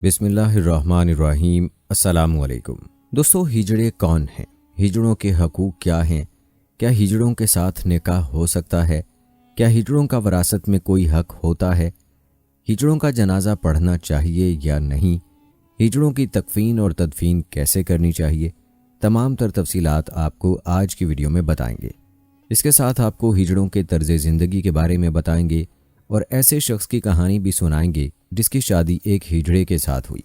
بسم اللہ الرحمن الرحیم۔ السلام علیکم دوستو، ہجڑے کون ہیں؟ ہجڑوں کے حقوق کیا ہیں؟ کیا ہجڑوں کے ساتھ نکاح ہو سکتا ہے؟ کیا ہجڑوں کا وراثت میں کوئی حق ہوتا ہے؟ ہجڑوں کا جنازہ پڑھنا چاہیے یا نہیں؟ ہجڑوں کی تکفین اور تدفین کیسے کرنی چاہیے؟ تمام تر تفصیلات آپ کو آج کی ویڈیو میں بتائیں گے۔ اس کے ساتھ آپ کو ہجڑوں کے طرز زندگی کے بارے میں بتائیں گے اور ایسے شخص کی کہانی بھی سنائیں گے جس کی شادی ایک ہجڑے کے ساتھ ہوئی،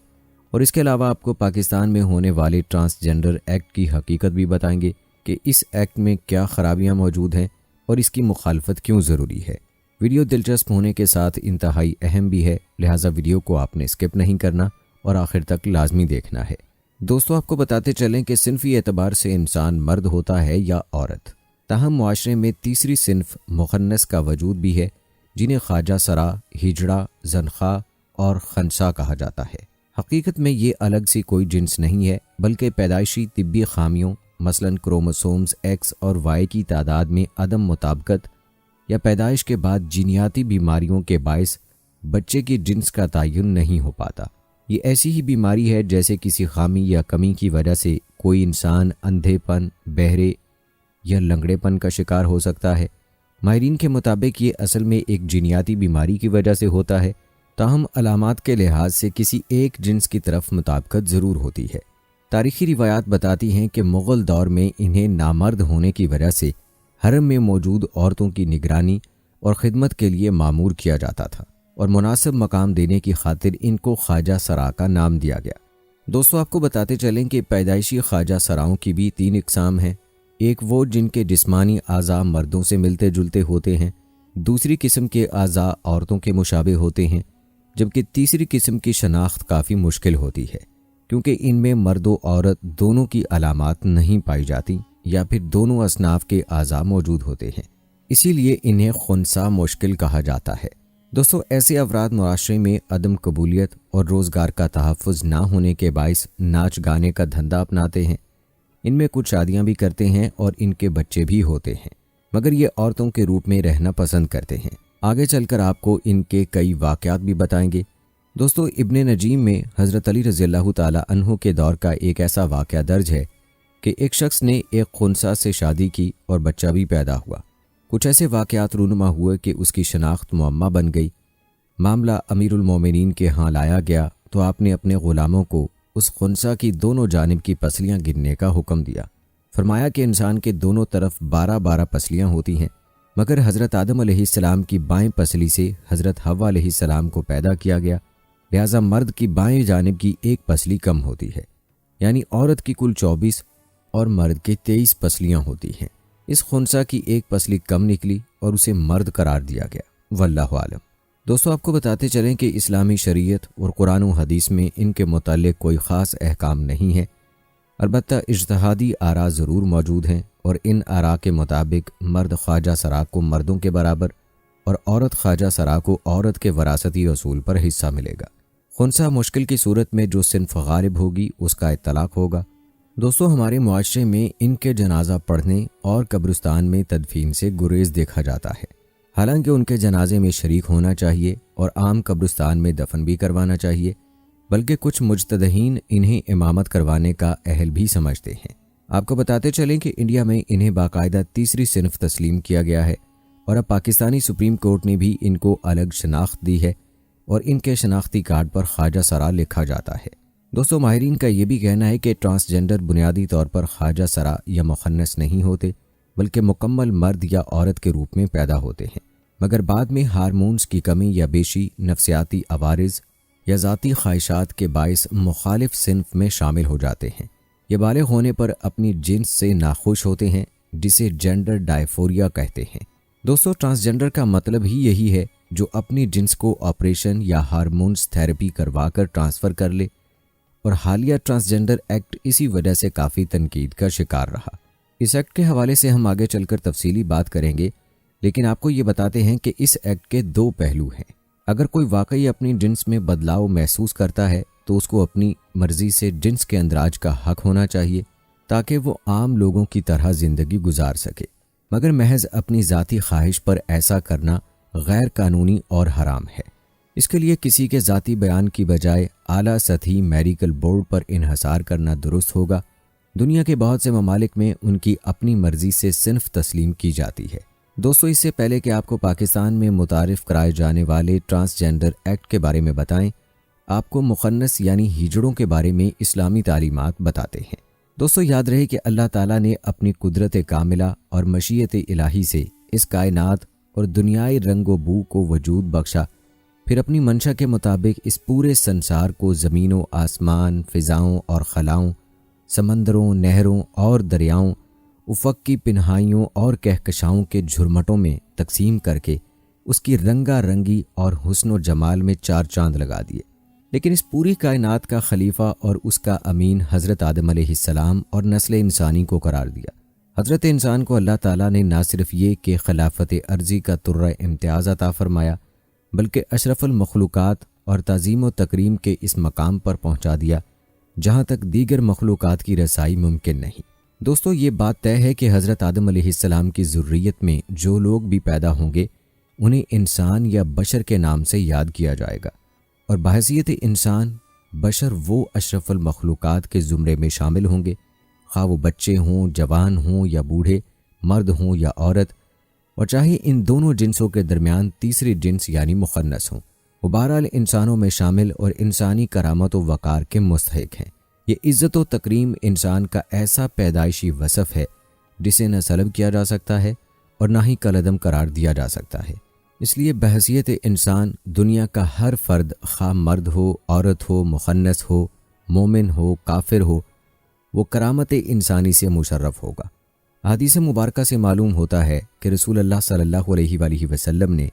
اور اس کے علاوہ آپ کو پاکستان میں ہونے والے ٹرانسجنڈر ایکٹ کی حقیقت بھی بتائیں گے کہ اس ایکٹ میں کیا خرابیاں موجود ہیں اور اس کی مخالفت کیوں ضروری ہے۔ ویڈیو دلچسپ ہونے کے ساتھ انتہائی اہم بھی ہے، لہٰذا ویڈیو کو آپ نے سکپ نہیں کرنا اور آخر تک لازمی دیکھنا ہے۔ دوستو، آپ کو بتاتے چلیں کہ صنفی اعتبار سے انسان مرد ہوتا ہے یا عورت، تاہم معاشرے میں تیسری صنف مخنث کا وجود بھی ہے جنہیں خواجہ سرا، ہجڑا، زنخواہ اور خنسا کہا جاتا ہے۔ حقیقت میں یہ الگ سی کوئی جنس نہیں ہے، بلکہ پیدائشی طبی خامیوں مثلا کروموسومز ایکس اور وائی کی تعداد میں عدم مطابقت یا پیدائش کے بعد جینیاتی بیماریوں کے باعث بچے کی جنس کا تعین نہیں ہو پاتا۔ یہ ایسی ہی بیماری ہے جیسے کسی خامی یا کمی کی وجہ سے کوئی انسان اندھے پن، بہرے یا لنگڑے پن کا شکار ہو سکتا ہے۔ ماہرین کے مطابق یہ اصل میں ایک جینیاتی بیماری کی وجہ سے ہوتا ہے، تاہم علامات کے لحاظ سے کسی ایک جنس کی طرف مطابقت ضرور ہوتی ہے۔ تاریخی روایات بتاتی ہیں کہ مغل دور میں انہیں نامرد ہونے کی وجہ سے حرم میں موجود عورتوں کی نگرانی اور خدمت کے لیے مامور کیا جاتا تھا، اور مناسب مقام دینے کی خاطر ان کو خواجہ سرا کا نام دیا گیا۔ دوستو، آپ کو بتاتے چلیں کہ پیدائشی خواجہ سراؤں کی بھی 3 اقسام ہیں۔ ایک وہ جن کے جسمانی اعضاء مردوں سے ملتے جلتے ہوتے ہیں، دوسری قسم کے اعضاء عورتوں کے مشابہ ہوتے ہیں، جبکہ تیسری قسم کی شناخت کافی مشکل ہوتی ہے کیونکہ ان میں مرد و عورت دونوں کی علامات نہیں پائی جاتی یا پھر دونوں اصناف کے اعضاء موجود ہوتے ہیں، اسی لیے انہیں خنثی مشکل کہا جاتا ہے۔ دوستو، ایسے افراد معاشرے میں عدم قبولیت اور روزگار کا تحفظ نہ ہونے کے باعث ناچ گانے کا دھندا اپناتے ہیں۔ ان میں کچھ شادیاں بھی کرتے ہیں اور ان کے بچے بھی ہوتے ہیں، مگر یہ عورتوں کے روپ میں رہنا پسند کرتے ہیں۔ آگے چل کر آپ کو ان کے کئی واقعات بھی بتائیں گے۔ دوستو، ابن نجیم میں حضرت علی رضی اللہ تعالی عنہ کے دور کا ایک ایسا واقعہ درج ہے کہ ایک شخص نے ایک خنثی سے شادی کی اور بچہ بھی پیدا ہوا۔ کچھ ایسے واقعات رونما ہوئے کہ اس کی شناخت معمہ بن گئی۔ معاملہ امیر المومنین کے ہاں لایا گیا تو آپ نے اپنے غلاموں کو اس خنثی کی دونوں جانب کی پسلیاں گننے کا حکم دیا۔ فرمایا کہ انسان کے دونوں طرف 12 پسلیاں ہوتی ہیں، مگر حضرت آدم علیہ السلام کی بائیں پسلی سے حضرت حوا علیہ السلام کو پیدا کیا گیا، لہٰذا مرد کی بائیں جانب کی ایک پسلی کم ہوتی ہے، یعنی عورت کی کل 24 اور مرد کے 23 پسلیاں ہوتی ہیں۔ اس خنثی کی ایک پسلی کم نکلی اور اسے مرد قرار دیا گیا، واللہ عالم۔ دوستو، آپ کو بتاتے چلیں کہ اسلامی شریعت اور قرآن و حدیث میں ان کے متعلق کوئی خاص احکام نہیں ہے، البتہ اجتہادی آراء ضرور موجود ہیں، اور ان آراء کے مطابق مرد خواجہ سرا کو مردوں کے برابر اور عورت خواجہ سرا کو عورت کے وراثتی اصول پر حصہ ملے گا۔ خنثی مشکل کی صورت میں جو صنف غالب ہوگی اس کا اطلاق ہوگا۔ دوستو، ہمارے معاشرے میں ان کے جنازہ پڑھنے اور قبرستان میں تدفین سے گریز دیکھا جاتا ہے، حالانکہ ان کے جنازے میں شریک ہونا چاہیے اور عام قبرستان میں دفن بھی کروانا چاہیے، بلکہ کچھ مجتہدین انہیں امامت کروانے کا اہل بھی سمجھتے ہیں۔ آپ کو بتاتے چلیں کہ انڈیا میں انہیں باقاعدہ تیسری صنف تسلیم کیا گیا ہے، اور اب پاکستانی سپریم کورٹ نے بھی ان کو الگ شناخت دی ہے اور ان کے شناختی کارڈ پر خواجہ سرا لکھا جاتا ہے۔ دوستو، ماہرین کا یہ بھی کہنا ہے کہ ٹرانسجنڈر بنیادی طور پر خواجہ سرا یا مخنث نہیں ہوتے، بلکہ مکمل مرد یا عورت کے روپ میں پیدا ہوتے ہیں، مگر بعد میں ہارمونز کی کمی یا بیشی، نفسیاتی عوارض یا ذاتی خواہشات کے باعث مخالف صنف میں شامل ہو جاتے ہیں۔ یہ بالغ ہونے پر اپنی جنس سے ناخوش ہوتے ہیں، جسے جینڈر ڈائفوریا کہتے ہیں۔ دوستو، ٹرانسجنڈر کا مطلب ہی یہی ہے جو اپنی جنس کو آپریشن یا ہارمونز تھراپی کروا کر ٹرانسفر کر لے، اور حالیہ ٹرانسجنڈر ایکٹ اسی وجہ سے کافی تنقید کا شکار رہا۔ اس ایکٹ کے حوالے سے ہم آگے چل کر تفصیلی بات کریں گے، لیکن آپ کو یہ بتاتے ہیں کہ اس ایکٹ کے 2 پہلو ہیں۔ اگر کوئی واقعی اپنی جنس میں بدلاؤ محسوس کرتا ہے تو اس کو اپنی مرضی سے جنس کے اندراج کا حق ہونا چاہیے تاکہ وہ عام لوگوں کی طرح زندگی گزار سکے، مگر محض اپنی ذاتی خواہش پر ایسا کرنا غیر قانونی اور حرام ہے۔ اس کے لیے کسی کے ذاتی بیان کی بجائے اعلیٰ سطحی میڈیکل بورڈ پر انحصار کرنا درست ہوگا۔ دنیا کے بہت سے ممالک میں ان کی اپنی مرضی سے صنف تسلیم کی جاتی ہے۔ دوستو، اس سے پہلے کہ آپ کو پاکستان میں متعارف کرائے جانے والے ٹرانسجینڈر ایکٹ کے بارے میں بتائیں، آپ کو مخنث یعنی ہیجڑوں کے بارے میں اسلامی تعلیمات بتاتے ہیں۔ دوستو، یاد رہے کہ اللہ تعالیٰ نے اپنی قدرت کاملہ اور مشیت الہی سے اس کائنات اور دنیائی رنگ و بو کو وجود بخشا، پھر اپنی منشا کے مطابق اس پورے سنسار کو زمینوں، آسمان، فضاؤں اور خلاؤں، سمندروں، نہروں اور دریاؤں، افق کی پنہائیوں اور کہکشاؤں کے جھرمٹوں میں تقسیم کر کے اس کی رنگا رنگی اور حسن و جمال میں چار چاند لگا دیے۔ لیکن اس پوری کائنات کا خلیفہ اور اس کا امین حضرت آدم علیہ السلام اور نسل انسانی کو قرار دیا۔ حضرت انسان کو اللہ تعالیٰ نے نہ صرف یہ کہ خلافت ارضی کا ترہ امتیاز عطا فرمایا، بلکہ اشرف المخلوقات اور تعظیم و تکریم کے اس مقام پر پہنچا دیا جہاں تک دیگر مخلوقات کی رسائی ممکن نہیں۔ دوستو، یہ بات طے ہے کہ حضرت آدم علیہ السلام کی ذریت میں جو لوگ بھی پیدا ہوں گے انہیں انسان یا بشر کے نام سے یاد کیا جائے گا، اور بحیثیت انسان بشر وہ اشرف المخلوقات کے زمرے میں شامل ہوں گے، خواہ وہ بچے ہوں، جوان ہوں یا بوڑھے، مرد ہوں یا عورت، اور چاہے ان دونوں جنسوں کے درمیان تیسری جنس یعنی مخنث ہوں، وہ بہرحال انسانوں میں شامل اور انسانی کرامت و وقار کے مستحق ہیں۔ یہ عزت و تکریم انسان کا ایسا پیدائشی وصف ہے جسے نہ سلب کیا جا سکتا ہے اور نہ ہی کالعدم قرار دیا جا سکتا ہے۔ اس لیے بحیثیت انسان دنیا کا ہر فرد، خواہ مرد ہو، عورت ہو، مخنث ہو، مومن ہو، کافر ہو، وہ کرامت انسانی سے مشرف ہوگا۔ حدیث مبارکہ سے معلوم ہوتا ہے کہ رسول اللہ صلی اللہ علیہ وآلہ وسلم نے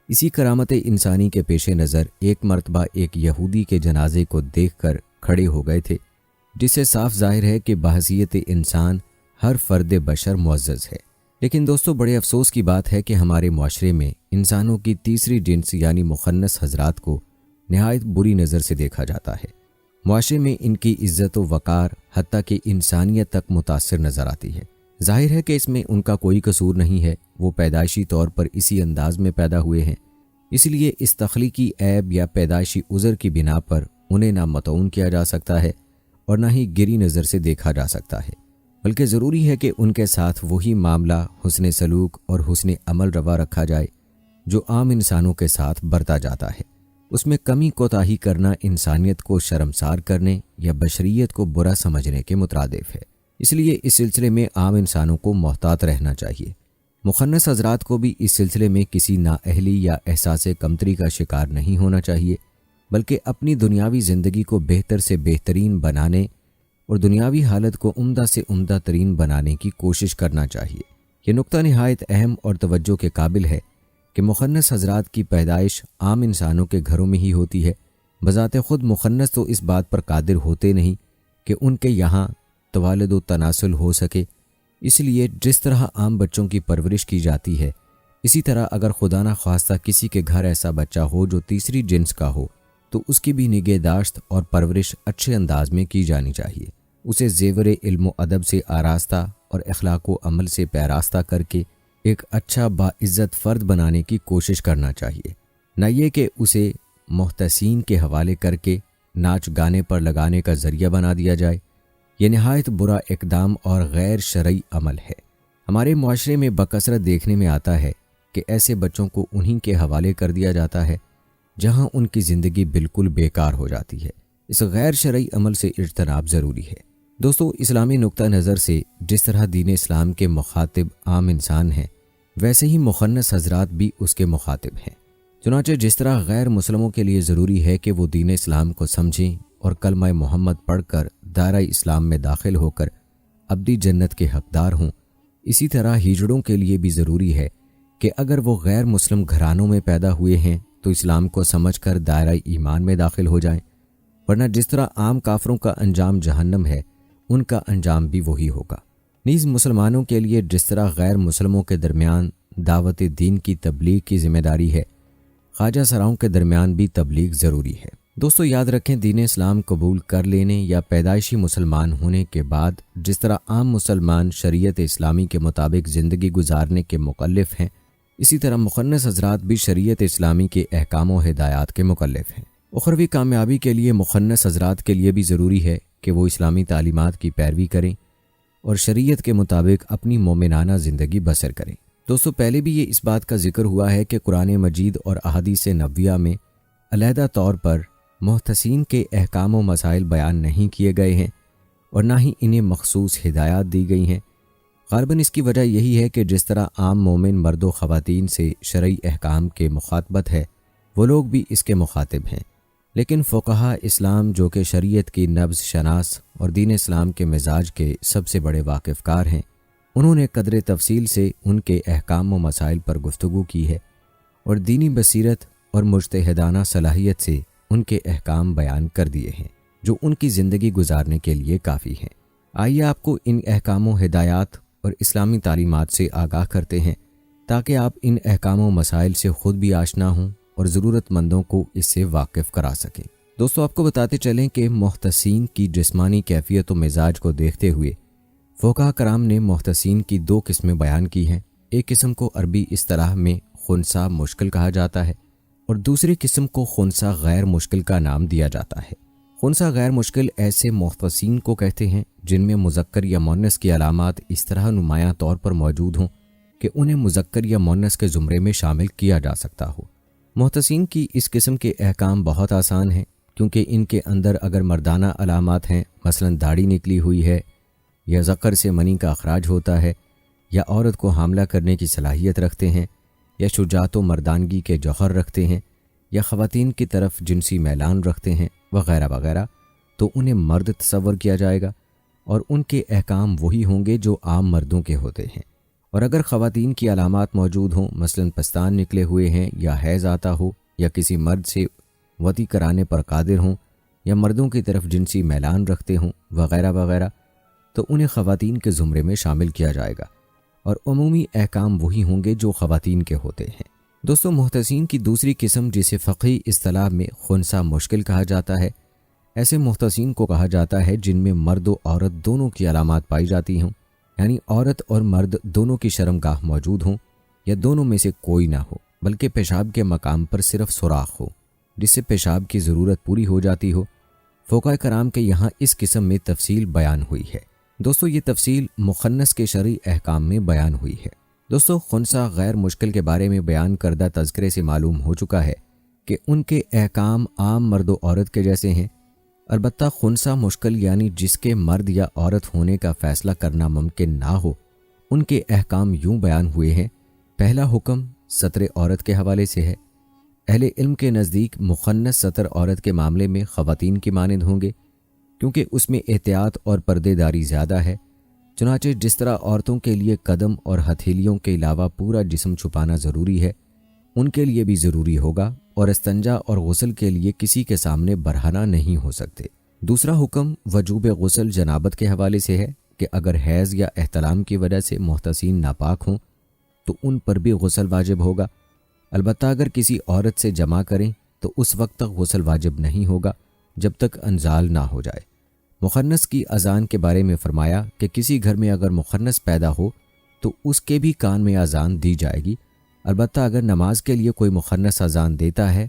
اسی کرامت انسانی کے پیش نظر ایک مرتبہ ایک یہودی کے جنازے کو دیکھ کر کھڑے ہو گئے تھے، جس سے صاف ظاہر ہے کہ بحیثیت انسان ہر فرد بشر معزز ہے۔ لیکن دوستو، بڑے افسوس کی بات ہے کہ ہمارے معاشرے میں انسانوں کی تیسری جنس یعنی مخنث حضرات کو نہایت بری نظر سے دیکھا جاتا ہے۔ معاشرے میں ان کی عزت و وقار حتیٰ کہ انسانیت تک متاثر نظر آتی ہے۔ ظاہر ہے کہ اس میں ان کا کوئی قصور نہیں ہے، وہ پیدائشی طور پر اسی انداز میں پیدا ہوئے ہیں، اس لیے اس تخلیقی عیب یا پیدائشی عذر کی بنا پر انہیں نہ مطعون کیا جا سکتا ہے اور نہ ہی گری نظر سے دیکھا جا سکتا ہے، بلکہ ضروری ہے کہ ان کے ساتھ وہی معاملہ حسن سلوک اور حسن عمل روا رکھا جائے جو عام انسانوں کے ساتھ برتا جاتا ہے۔ اس میں کمی کوتاہی کرنا انسانیت کو شرمسار کرنے یا بشریت کو برا سمجھنے کے مترادف ہے۔ اس لیے اس سلسلے میں عام انسانوں کو محتاط رہنا چاہیے۔ مخنث حضرات کو بھی اس سلسلے میں کسی نااہلی یا احساس کمتری کا شکار نہیں ہونا چاہیے، بلکہ اپنی دنیاوی زندگی کو بہتر سے بہترین بنانے اور دنیاوی حالت کو عمدہ سے عمدہ ترین بنانے کی کوشش کرنا چاہیے۔ یہ نقطہ نہایت اہم اور توجہ کے قابل ہے کہ مخنث حضرات کی پیدائش عام انسانوں کے گھروں میں ہی ہوتی ہے۔ بذات خود مخنث تو اس بات پر قادر ہوتے نہیں کہ ان کے یہاں توالد و تناسل ہو سکے، اس لیے جس طرح عام بچوں کی پرورش کی جاتی ہے، اسی طرح اگر خدا نہ خواستہ کسی کے گھر ایسا بچہ ہو جو تیسری جنس کا ہو تو اس کی بھی نگہداشت اور پرورش اچھے انداز میں کی جانی چاہیے۔ اسے زیور علم و ادب سے آراستہ اور اخلاق و عمل سے پیراستہ کر کے ایک اچھا باعزت فرد بنانے کی کوشش کرنا چاہیے، نہ یہ کہ اسے محتسین کے حوالے کر کے ناچ گانے پر لگانے کا ذریعہ بنا دیا جائے۔ یہ نہایت برا اقدام اور غیر شرعی عمل ہے۔ ہمارے معاشرے میں بکثرت دیکھنے میں آتا ہے کہ ایسے بچوں کو انہی کے حوالے کر دیا جاتا ہے جہاں ان کی زندگی بالکل بیکار ہو جاتی ہے۔ اس غیر شرعی عمل سے اجتناب ضروری ہے۔ دوستو، اسلامی نقطہ نظر سے جس طرح دین اسلام کے مخاطب عام انسان ہیں، ویسے ہی مخنث حضرات بھی اس کے مخاطب ہیں۔ چنانچہ جس طرح غیر مسلموں کے لیے ضروری ہے کہ وہ دین اسلام کو سمجھیں اور کلمہ محمد پڑھ کر دائرہ اسلام میں داخل ہو کر ابدی جنت کے حقدار ہوں، اسی طرح ہجڑوں کے لیے بھی ضروری ہے کہ اگر وہ غیر مسلم گھرانوں میں پیدا ہوئے ہیں تو اسلام کو سمجھ کر دائرہ ایمان میں داخل ہو جائیں، ورنہ جس طرح عام کافروں کا انجام جہنم ہے، ان کا انجام بھی وہی ہوگا۔ نیز مسلمانوں کے لیے جس طرح غیر مسلموں کے درمیان دعوت دین کی تبلیغ کی ذمہ داری ہے، خواجہ سراؤں کے درمیان بھی تبلیغ ضروری ہے۔ دوستو، یاد رکھیں، دین اسلام قبول کر لینے یا پیدائشی مسلمان ہونے کے بعد جس طرح عام مسلمان شریعت اسلامی کے مطابق زندگی گزارنے کے مکلف ہیں، اسی طرح مخنث حضرات بھی شریعت اسلامی کے احکام و ہدایات کے مکلف ہیں۔ اخروی کامیابی کے لیے مخنث حضرات کے لیے بھی ضروری ہے کہ وہ اسلامی تعلیمات کی پیروی کریں اور شریعت کے مطابق اپنی مومنانہ زندگی بسر کریں۔ دوستو، پہلے بھی یہ اس بات کا ذکر ہوا ہے کہ قرآن مجید اور احادیث نبویہ میں علیحدہ طور پر محتسین کے احکام و مسائل بیان نہیں کیے گئے ہیں اور نہ ہی انہیں مخصوص ہدایات دی گئی ہیں۔ غالباً اس کی وجہ یہی ہے کہ جس طرح عام مومن مرد و خواتین سے شرعی احکام کے مخاطبت ہے، وہ لوگ بھی اس کے مخاطب ہیں، لیکن فقہاء اسلام جو کہ شریعت کی نبض شناس اور دین اسلام کے مزاج کے سب سے بڑے واقف کار ہیں، انہوں نے قدر تفصیل سے ان کے احکام و مسائل پر گفتگو کی ہے اور دینی بصیرت اور مجتہدانہ صلاحیت سے ان کے احکام بیان کر دیے ہیں جو ان کی زندگی گزارنے کے لیے کافی ہیں۔ آئیے آپ کو ان احکام و ہدایات اور اسلامی تعلیمات سے آگاہ کرتے ہیں تاکہ آپ ان احکام و مسائل سے خود بھی آشنا ہوں اور ضرورت مندوں کو اس سے واقف کرا سکیں۔ دوستو، آپ کو بتاتے چلیں کہ محتسین کی جسمانی کیفیت و مزاج کو دیکھتے ہوئے فقہاء کرام نے محتسین کی دو قسمیں بیان کی ہیں۔ ایک قسم کو عربی اصطلاح میں خنثی مشکل کہا جاتا ہے اور دوسری قسم کو خنثی غیر مشکل کا نام دیا جاتا ہے۔ خنثی غیر مشکل ایسے محتسین کو کہتے ہیں جن میں مذکر یا مؤنث کی علامات اس طرح نمایاں طور پر موجود ہوں کہ انہیں مذکر یا مؤنث کے زمرے میں شامل کیا جا سکتا ہو۔ محتسین کی اس قسم کے احکام بہت آسان ہیں کیونکہ ان کے اندر اگر مردانہ علامات ہیں، مثلا داڑھی نکلی ہوئی ہے یا ذکر سے منی کا اخراج ہوتا ہے یا عورت کو حاملہ کرنے کی صلاحیت رکھتے ہیں یا شجاعت و مردانگی کے جوہر رکھتے ہیں یا خواتین کی طرف جنسی میلان رکھتے ہیں وغیرہ وغیرہ، تو انہیں مرد تصور کیا جائے گا اور ان کے احکام وہی ہوں گے جو عام مردوں کے ہوتے ہیں۔ اور اگر خواتین کی علامات موجود ہوں، مثلا پستان نکلے ہوئے ہیں یا حیض آتا ہو یا کسی مرد سے وطی کرانے پر قادر ہوں یا مردوں کی طرف جنسی میلان رکھتے ہوں وغیرہ وغیرہ، تو انہیں خواتین کے زمرے میں شامل کیا جائے گا اور عمومی احکام وہی ہوں گے جو خواتین کے ہوتے ہیں۔ دوستو، محتسین کی دوسری قسم جسے فقہی اصطلاح میں خنثی مشکل کہا جاتا ہے، ایسے محتسین کو کہا جاتا ہے جن میں مرد و عورت دونوں کی علامات پائی جاتی ہوں، یعنی عورت اور مرد دونوں کی شرمگاہ موجود ہوں یا دونوں میں سے کوئی نہ ہو بلکہ پیشاب کے مقام پر صرف سوراخ ہو جس سے پیشاب کی ضرورت پوری ہو جاتی ہو۔ فقہاء کرام کے یہاں اس قسم میں تفصیل بیان ہوئی ہے۔ دوستو، یہ تفصیل مخنث کے شرعی احکام میں بیان ہوئی ہے۔ دوستو، خنثی غیر مشکل کے بارے میں بیان کردہ تذکرے سے معلوم ہو چکا ہے کہ ان کے احکام عام مرد و عورت کے جیسے ہیں، البتہ خنثی مشکل یعنی جس کے مرد یا عورت ہونے کا فیصلہ کرنا ممکن نہ ہو، ان کے احکام یوں بیان ہوئے ہیں۔ پہلا حکم ستر عورت کے حوالے سے ہے۔ اہل علم کے نزدیک مخنث ستر عورت کے معاملے میں خواتین کی مانند ہوں گے کیونکہ اس میں احتیاط اور پردے داری زیادہ ہے۔ چنانچہ جس طرح عورتوں کے لیے قدم اور ہتھیلیوں کے علاوہ پورا جسم چھپانا ضروری ہے، ان کے لیے بھی ضروری ہوگا، اور استنجا اور غسل کے لیے کسی کے سامنے برہنہ نہیں ہو سکتے۔ دوسرا حکم وجوب غسل جنابت کے حوالے سے ہے کہ اگر حیض یا احتلام کی وجہ سے محتسین ناپاک ہوں تو ان پر بھی غسل واجب ہوگا، البتہ اگر کسی عورت سے جمع کریں تو اس وقت تک غسل واجب نہیں ہوگا جب تک انزال نہ ہو جائے۔ مخنث کی اذان کے بارے میں فرمایا کہ کسی گھر میں اگر مخنث پیدا ہو تو اس کے بھی کان میں اذان دی جائے گی، البتہ اگر نماز کے لیے کوئی مخنث اذان دیتا ہے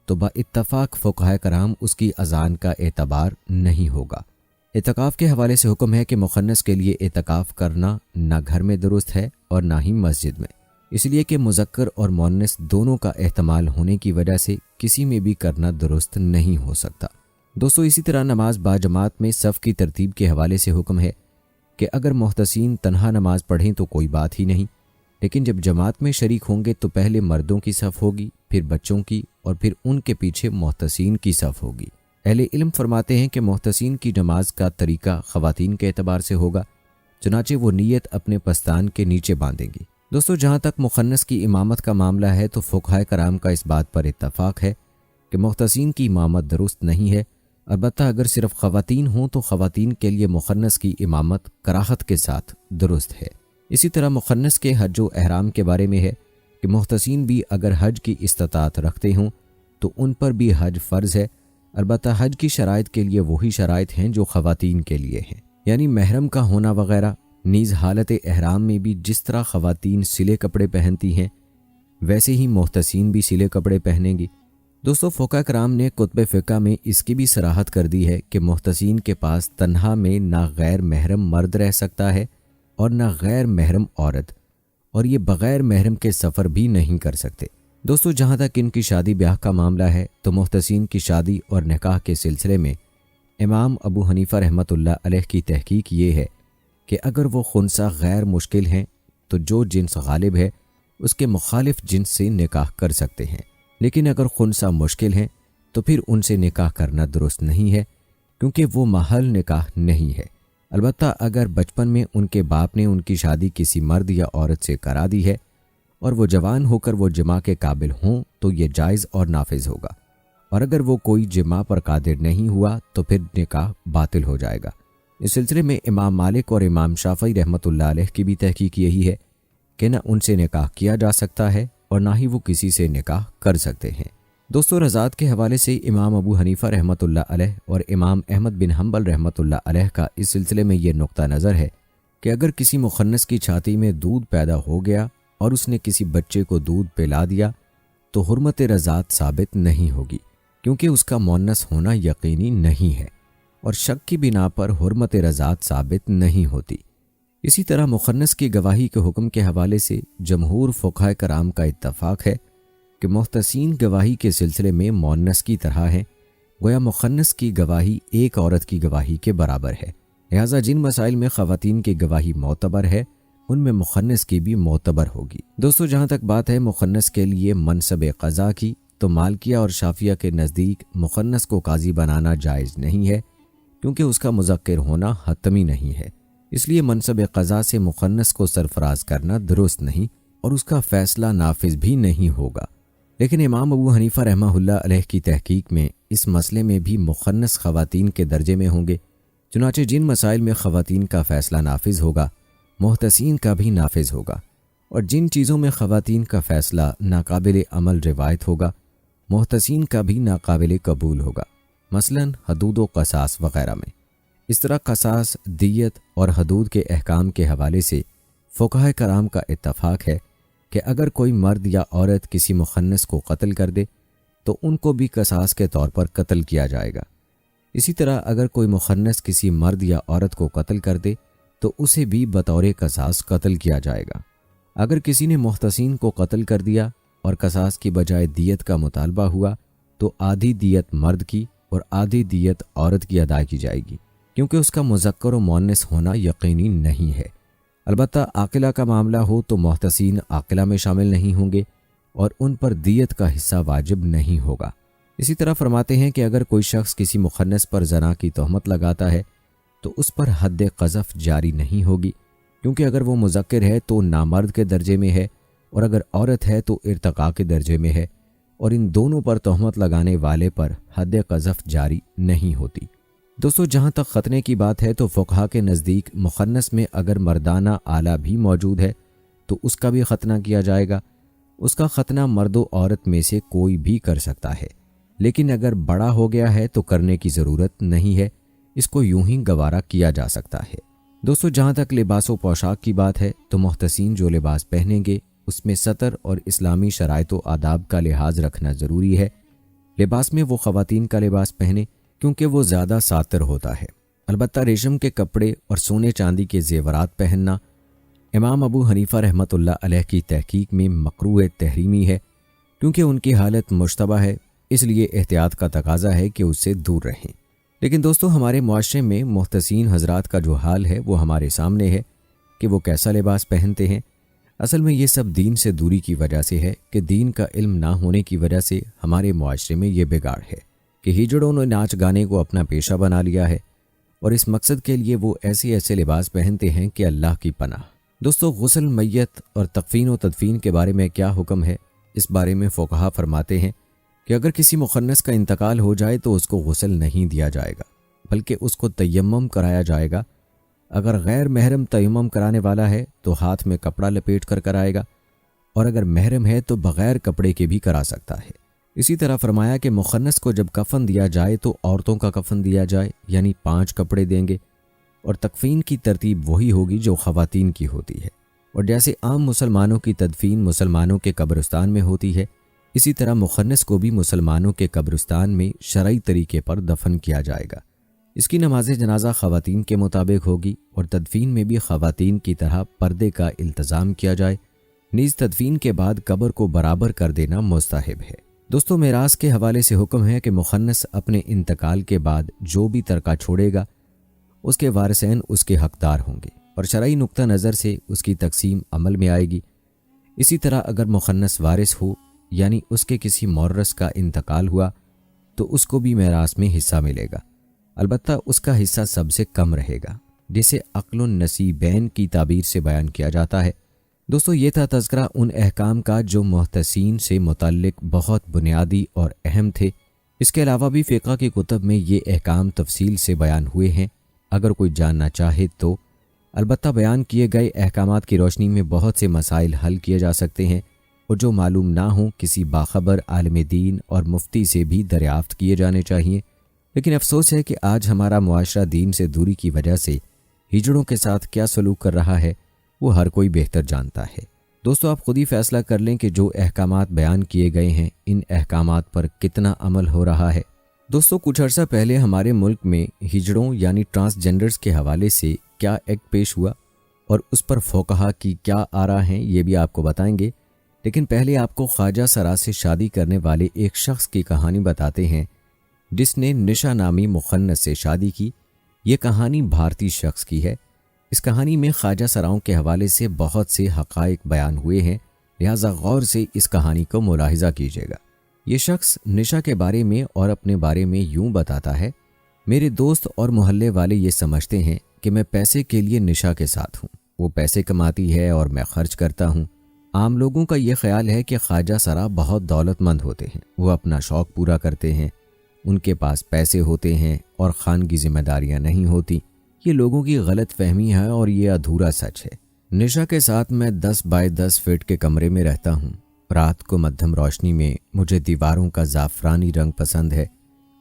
تو با اتفاق فقہاء کرام اس کی اذان کا اعتبار نہیں ہوگا۔ اعتکاف کے حوالے سے حکم ہے کہ مخنث کے لیے اعتکاف کرنا نہ گھر میں درست ہے اور نہ ہی مسجد میں، اس لیے کہ مذکر اور مؤنث دونوں کا احتمال ہونے کی وجہ سے کسی میں بھی کرنا درست نہیں ہو سکتا۔ دوستو، اسی طرح نماز باجماعت میں صف کی ترتیب کے حوالے سے حکم ہے کہ اگر محتسین تنہا نماز پڑھیں تو کوئی بات ہی نہیں، لیکن جب جماعت میں شریک ہوں گے تو پہلے مردوں کی صف ہوگی، پھر بچوں کی، اور پھر ان کے پیچھے محتسین کی صف ہوگی۔ اہل علم فرماتے ہیں کہ محتسین کی نماز کا طریقہ خواتین کے اعتبار سے ہوگا، چنانچہ وہ نیت اپنے پستان کے نیچے باندھیں گی۔ دوستو، جہاں تک مخنث کی امامت کا معاملہ ہے تو فقہاء کرام کا اس بات پر اتفاق ہے کہ محتسین کی امامت درست نہیں ہے، البتہ اگر صرف خواتین ہوں تو خواتین کے لیے مخنث کی امامت کراہت کے ساتھ درست ہے۔ اسی طرح مخنث کے حج و احرام کے بارے میں ہے کہ محتسین بھی اگر حج کی استطاعت رکھتے ہوں تو ان پر بھی حج فرض ہے، البتہ حج کی شرائط کے لیے وہی شرائط ہیں جو خواتین کے لیے ہیں، یعنی محرم کا ہونا وغیرہ۔ نیز حالت احرام میں بھی جس طرح خواتین سلے کپڑے پہنتی ہیں، ویسے ہی محتسین بھی سلے کپڑے پہنیں گی۔ دوستو فقہ کرام نے کتب فقہ میں اس کی بھی صراحت کر دی ہے کہ محتسین کے پاس تنہا میں نہ غیر محرم مرد رہ سکتا ہے اور نہ غیر محرم عورت، اور یہ بغیر محرم کے سفر بھی نہیں کر سکتے۔ دوستو جہاں تک ان کی شادی بیاہ کا معاملہ ہے تو محتسین کی شادی اور نکاح کے سلسلے میں امام ابو حنیفہ رحمۃ اللہ علیہ کی تحقیق یہ ہے کہ اگر وہ خنثی غیر مشکل ہیں تو جو جنس غالب ہے اس کے مخالف جنس سے نکاح کر سکتے ہیں، لیکن اگر خنثی مشکل ہیں تو پھر ان سے نکاح کرنا درست نہیں ہے، کیونکہ وہ محل نکاح نہیں ہے۔ البتہ اگر بچپن میں ان کے باپ نے ان کی شادی کسی مرد یا عورت سے کرا دی ہے اور وہ جوان ہو کر وہ جماع کے قابل ہوں تو یہ جائز اور نافذ ہوگا، اور اگر وہ کوئی جماع پر قادر نہیں ہوا تو پھر نکاح باطل ہو جائے گا۔ اس سلسلے میں امام مالک اور امام شافعی رحمۃ اللہ علیہ کی بھی تحقیق یہی ہے کہ نہ ان سے نکاح کیا جا سکتا ہے اور نہ ہی وہ کسی سے نکاح کر سکتے ہیں۔ دوستو رضاعت کے حوالے سے امام ابو حنیفہ رحمۃ اللہ علیہ اور امام احمد بن حنبل رحمۃ اللہ علیہ کا اس سلسلے میں یہ نقطہ نظر ہے کہ اگر کسی مخنث کی چھاتی میں دودھ پیدا ہو گیا اور اس نے کسی بچے کو دودھ پلا دیا تو حرمت رضاعت ثابت نہیں ہوگی، کیونکہ اس کا مؤنث ہونا یقینی نہیں ہے اور شک کی بنا پر حرمت رضاعت ثابت نہیں ہوتی۔ اسی طرح مخنث کی گواہی کے حکم کے حوالے سے جمہور فقہاء کرام کا اتفاق ہے کہ محتسین گواہی کے سلسلے میں مؤنث کی طرح ہیں، گویا مخنث کی گواہی ایک عورت کی گواہی کے برابر ہے، لہٰذا جن مسائل میں خواتین کی گواہی معتبر ہے ان میں مخنث کی بھی معتبر ہوگی۔ دوستو جہاں تک بات ہے مخنث کے لیے منصب قضا کی، تو مالکیہ اور شافعیہ کے نزدیک مخنث کو قاضی بنانا جائز نہیں ہے، کیونکہ اس کا مذکر ہونا حتمی نہیں ہے، اس لیے منصب قضا سے مخنث کو سرفراز کرنا درست نہیں اور اس کا فیصلہ نافذ بھی نہیں ہوگا۔ لیکن امام ابو حنیفہ رحمہ اللہ علیہ کی تحقیق میں اس مسئلے میں بھی مخنث خواتین کے درجے میں ہوں گے، چنانچہ جن مسائل میں خواتین کا فیصلہ نافذ ہوگا محتسین کا بھی نافذ ہوگا، اور جن چیزوں میں خواتین کا فیصلہ ناقابل عمل روایت ہوگا محتسین کا بھی ناقابل قبول ہوگا، مثلا حدود و قصاص وغیرہ میں۔ اس طرح قصاص، دیت اور حدود کے احکام کے حوالے سے فقہاء کرام کا اتفاق ہے کہ اگر کوئی مرد یا عورت کسی مخنث کو قتل کر دے تو ان کو بھی قصاص کے طور پر قتل کیا جائے گا۔ اسی طرح اگر کوئی مخنث کسی مرد یا عورت کو قتل کر دے تو اسے بھی بطور قصاص قتل کیا جائے گا۔ اگر کسی نے محتسین کو قتل کر دیا اور قصاص کی بجائے دیت کا مطالبہ ہوا تو آدھی دیت مرد کی اور آدھی دیت عورت کی ادا کی جائے گی، کیونکہ اس کا مذکر و مؤنث ہونا یقینی نہیں ہے۔ البتہ عاقلہ کا معاملہ ہو تو محتسین عاقلہ میں شامل نہیں ہوں گے اور ان پر دیت کا حصہ واجب نہیں ہوگا۔ اسی طرح فرماتے ہیں کہ اگر کوئی شخص کسی مخنث پر زنا کی تہمت لگاتا ہے تو اس پر حد قذف جاری نہیں ہوگی، کیونکہ اگر وہ مذکر ہے تو نامرد کے درجے میں ہے اور اگر عورت ہے تو ارتقاء کے درجے میں ہے، اور ان دونوں پر تہمت لگانے والے پر حد قذف جاری نہیں ہوتی۔ دوستو جہاں تک ختنے کی بات ہے تو فقہا کے نزدیک مخنث میں اگر مردانہ آلہ بھی موجود ہے تو اس کا بھی ختنہ کیا جائے گا۔ اس کا ختنہ مرد و عورت میں سے کوئی بھی کر سکتا ہے، لیکن اگر بڑا ہو گیا ہے تو کرنے کی ضرورت نہیں ہے، اس کو یوں ہی گوارا کیا جا سکتا ہے۔ دوستو جہاں تک لباس و پوشاک کی بات ہے تو محتسین جو لباس پہنیں گے اس میں سطر اور اسلامی شرائط و آداب کا لحاظ رکھنا ضروری ہے۔ لباس میں وہ خواتین کا لباس پہنیں کیونکہ وہ زیادہ ساتر ہوتا ہے۔ البتہ ریشم کے کپڑے اور سونے چاندی کے زیورات پہننا امام ابو حنیفہ رحمۃ اللہ علیہ کی تحقیق میں مکروہ تحریمی ہے، کیونکہ ان کی حالت مشتبہ ہے، اس لیے احتیاط کا تقاضا ہے کہ اس سے دور رہیں۔ لیکن دوستو ہمارے معاشرے میں محتسین حضرات کا جو حال ہے وہ ہمارے سامنے ہے کہ وہ کیسا لباس پہنتے ہیں۔ اصل میں یہ سب دین سے دوری کی وجہ سے ہے کہ دین کا علم نہ ہونے کی وجہ سے ہمارے معاشرے میں یہ بگاڑ ہے کہ ہجڑوں نے ناچ گانے کو اپنا پیشہ بنا لیا ہے، اور اس مقصد کے لیے وہ ایسے لباس پہنتے ہیں کہ اللہ کی پناہ۔ دوستو غسل میت اور تکفین و تدفین کے بارے میں کیا حکم ہے؟ اس بارے میں فقہا فرماتے ہیں کہ اگر کسی مخنث کا انتقال ہو جائے تو اس کو غسل نہیں دیا جائے گا، بلکہ اس کو تیمم کرایا جائے گا۔ اگر غیر محرم تیمم کرانے والا ہے تو ہاتھ میں کپڑا لپیٹ کر کرائے گا، اور اگر محرم ہے تو بغیر کپڑے کے بھی کرا سکتا ہے۔ اسی طرح فرمایا کہ مخنث کو جب کفن دیا جائے تو عورتوں کا کفن دیا جائے، یعنی 5 کپڑے دیں گے، اور تکفین کی ترتیب وہی ہوگی جو خواتین کی ہوتی ہے۔ اور جیسے عام مسلمانوں کی تدفین مسلمانوں کے قبرستان میں ہوتی ہے، اسی طرح مخنث کو بھی مسلمانوں کے قبرستان میں شرعی طریقے پر دفن کیا جائے گا۔ اس کی نماز جنازہ خواتین کے مطابق ہوگی اور تدفین میں بھی خواتین کی طرح پردے کا التزام کیا جائے۔ نیز تدفین کے بعد قبر کو برابر کر دینا مستحب ہے۔ دوستو، میراث کے حوالے سے حکم ہے کہ مخنث اپنے انتقال کے بعد جو بھی ترکہ چھوڑے گا اس کے وارثین اس کے حقدار ہوں گے اور شرعی نقطہ نظر سے اس کی تقسیم عمل میں آئے گی۔ اسی طرح اگر مخنث وارث ہو یعنی اس کے کسی مورث کا انتقال ہوا تو اس کو بھی میراث میں حصہ ملے گا، البتہ اس کا حصہ سب سے کم رہے گا، جسے عقل النصیبین کی تعبیر سے بیان کیا جاتا ہے۔ دوستو، یہ تھا تذکرہ ان احکام کا جو محتسین سے متعلق بہت بنیادی اور اہم تھے۔ اس کے علاوہ بھی فقہ کی کتب میں یہ احکام تفصیل سے بیان ہوئے ہیں، اگر کوئی جاننا چاہے تو۔ البتہ بیان کیے گئے احکامات کی روشنی میں بہت سے مسائل حل کیے جا سکتے ہیں، اور جو معلوم نہ ہوں کسی باخبر عالم دین اور مفتی سے بھی دریافت کیے جانے چاہیے۔ لیکن افسوس ہے کہ آج ہمارا معاشرہ دین سے دوری کی وجہ سے ہجڑوں کے ساتھ کیا سلوک کر رہا ہے وہ ہر کوئی بہتر جانتا ہے۔ دوستو، آپ خود ہی فیصلہ کر لیں کہ جو احکامات بیان کیے گئے ہیں ان احکامات پر کتنا عمل ہو رہا ہے۔ دوستو، کچھ عرصہ پہلے ہمارے ملک میں ہجڑوں یعنی ٹرانسجینڈرز کے حوالے سے کیا ایکٹ پیش ہوا اور اس پر فقہا کی کیا آراء ہیں یہ بھی آپ کو بتائیں گے۔ لیکن پہلے آپ کو خواجہ سرا سے شادی کرنے والے ایک شخص کی کہانی بتاتے ہیں جس نے نشا نامی مخنث سے شادی کی۔ یہ کہانی بھارتی شخص کی ہے۔ اس کہانی میں خواجہ سراؤں کے حوالے سے بہت سے حقائق بیان ہوئے ہیں، لہذا غور سے اس کہانی کو ملاحظہ کیجیے گا۔ یہ شخص نشا کے بارے میں اور اپنے بارے میں یوں بتاتا ہے: میرے دوست اور محلے والے یہ سمجھتے ہیں کہ میں پیسے کے لیے نشا کے ساتھ ہوں، وہ پیسے کماتی ہے اور میں خرچ کرتا ہوں۔ عام لوگوں کا یہ خیال ہے کہ خواجہ سرا بہت دولت مند ہوتے ہیں، وہ اپنا شوق پورا کرتے ہیں، ان کے پاس پیسے ہوتے ہیں اور خانگی ذمہ داریاں نہیں ہوتی۔ یہ لوگوں کی غلط فہمی ہے اور یہ ادھورا سچ ہے۔ نشا کے ساتھ میں 10 بائی 10 فٹ کے کمرے میں رہتا ہوں۔ رات کو مدھم روشنی میں مجھے دیواروں کا زعفرانی رنگ پسند ہے۔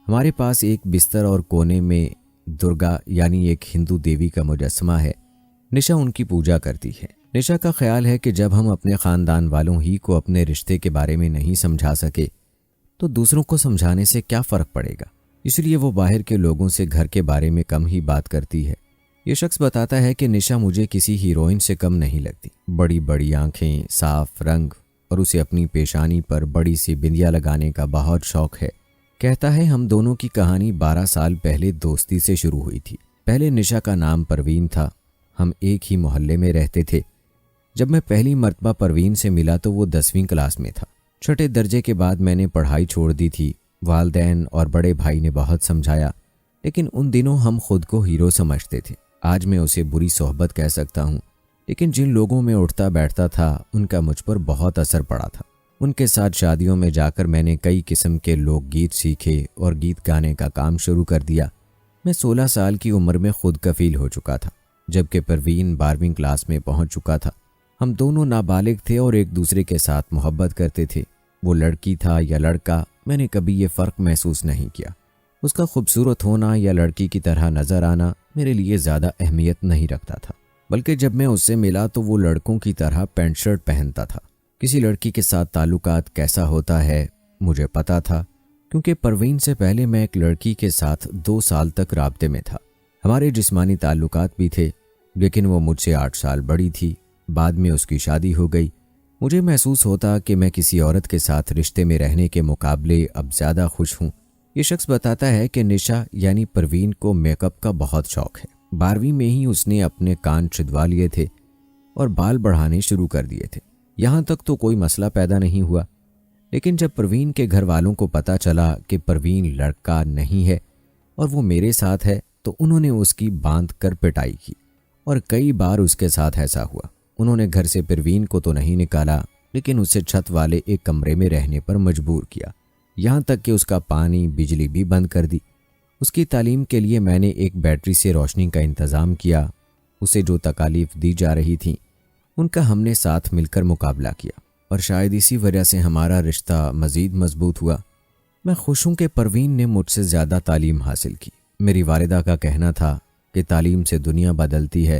ہمارے پاس ایک بستر اور کونے میں درگا یعنی ایک ہندو دیوی کا مجسمہ ہے۔ نشا ان کی پوجا کرتی ہے۔ نشا کا خیال ہے کہ جب ہم اپنے خاندان والوں ہی کو اپنے رشتے کے بارے میں نہیں سمجھا سکے تو دوسروں کو سمجھانے سے کیا فرق پڑے گا، اس لیے وہ باہر کے لوگوں سے گھر کے بارے میں کم ہی بات کرتی ہے۔ یہ شخص بتاتا ہے کہ نشا مجھے کسی ہیروئن سے کم نہیں لگتی۔ بڑی بڑی آنکھیں، صاف رنگ اور اسے اپنی پیشانی پر بڑی سی بندیا لگانے کا بہت شوق ہے۔ کہتا ہے ہم دونوں کی کہانی 12 سال پہلے دوستی سے شروع ہوئی تھی۔ پہلے نشا کا نام پروین تھا، ہم ایک ہی محلے میں رہتے تھے۔ جب میں پہلی مرتبہ پروین سے ملا تو وہ 10ویں کلاس میں تھا۔ چھٹے درجے کے بعد میں نے پڑھائی چھوڑ دی تھی۔ والدین اور بڑے بھائی نے بہت سمجھایا، لیکن ان دنوں ہم خود کو ہیرو سمجھتے تھے۔ آج میں اسے بری صحبت کہہ سکتا ہوں، لیکن جن لوگوں میں اٹھتا بیٹھتا تھا ان کا مجھ پر بہت اثر پڑا تھا۔ ان کے ساتھ شادیوں میں جا کر میں نے کئی قسم کے لوک گیت سیکھے اور گیت گانے کا کام شروع کر دیا۔ میں 16 سال کی عمر میں خود کفیل ہو چکا تھا، جبکہ پروین 12ویں کلاس میں پہنچ چکا تھا۔ ہم دونوں نابالغ تھے اور ایک دوسرے کے ساتھ محبت کرتے تھے۔ وہ لڑکی تھا یا لڑکا، میں نے کبھی یہ فرق محسوس نہیں کیا۔ اس کا خوبصورت ہونا یا لڑکی کی طرح نظر آنا میرے لیے زیادہ اہمیت نہیں رکھتا تھا، بلکہ جب میں اس سے ملا تو وہ لڑکوں کی طرح پینٹ شرٹ پہنتا تھا۔ کسی لڑکی کے ساتھ تعلقات کیسا ہوتا ہے مجھے پتا تھا، کیونکہ پروین سے پہلے میں ایک لڑکی کے ساتھ 2 سال تک رابطے میں تھا۔ ہمارے جسمانی تعلقات بھی تھے، لیکن وہ مجھ سے 8 سال بڑی تھی۔ بعد میں اس کی شادی ہو گئی۔ مجھے محسوس ہوتا کہ میں کسی عورت کے ساتھ رشتے میں رہنے کے مقابلے اب زیادہ خوش ہوں۔ یہ شخص بتاتا ہے کہ نشا یعنی پروین کو میک اپ کا بہت شوق ہے۔ 12ویں میں ہی اس نے اپنے کان چھدوا لیے تھے اور بال بڑھانے شروع کر دیے تھے۔ یہاں تک تو کوئی مسئلہ پیدا نہیں ہوا، لیکن جب پروین کے گھر والوں کو پتہ چلا کہ پروین لڑکا نہیں ہے اور وہ میرے ساتھ ہے تو انہوں نے اس کی باندھ کر پٹائی کی، اور کئی بار اس کے ساتھ ایسا ہوا۔ انہوں نے گھر سے پروین کو تو نہیں نکالا، لیکن اسے چھت والے ایک کمرے میں رہنے پر مجبور کیا، یہاں تک کہ اس کا پانی بجلی بھی بند کر دی۔ اس کی تعلیم کے لیے میں نے ایک بیٹری سے روشنی کا انتظام کیا۔ اسے جو تکالیف دی جا رہی تھیں ان کا ہم نے ساتھ مل کر مقابلہ کیا، اور شاید اسی وجہ سے ہمارا رشتہ مزید مضبوط ہوا۔ میں خوش ہوں کہ پروین نے مجھ سے زیادہ تعلیم حاصل کی۔ میری والدہ کا کہنا تھا کہ تعلیم سے دنیا بدلتی ہے،